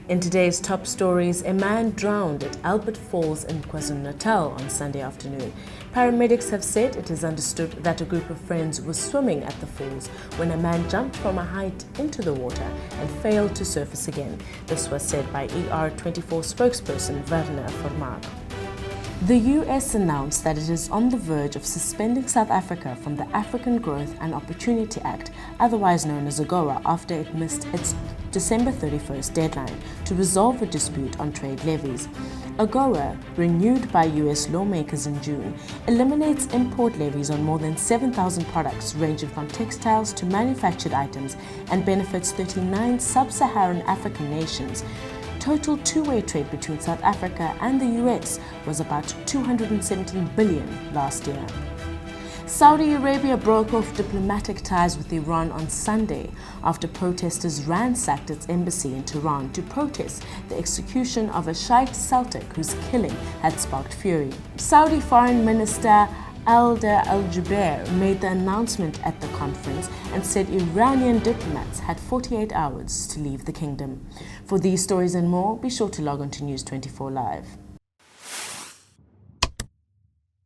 In today's top stories, a man drowned at Albert Falls in KwaZulu-Natal on Sunday afternoon. Paramedics have said it is understood that a group of friends was swimming at the falls when a man jumped from a height into the water and failed to surface again. This was said by ER24 spokesperson Werner Vermaak. The US announced that it is on the verge of suspending South Africa from the African Growth and Opportunity Act, otherwise known as AGOA, after it missed its December 31st deadline to resolve a dispute on trade levies. AGOA, renewed by US lawmakers in June, eliminates import levies on more than 7,000 products ranging from textiles to manufactured items and benefits 39 sub-Saharan African nations. Total two-way trade between South Africa and the US was about $217 billion last year. Saudi Arabia broke off diplomatic ties with Iran on Sunday after protesters ransacked its embassy in Tehran to protest the execution of a Shiite Celtic whose killing had sparked fury. Saudi Foreign Minister Alder Al-Jubeir made the announcement at the conference and said Iranian diplomats had 48 hours to leave the kingdom. For these stories and more, be sure to log on to News 24 Live.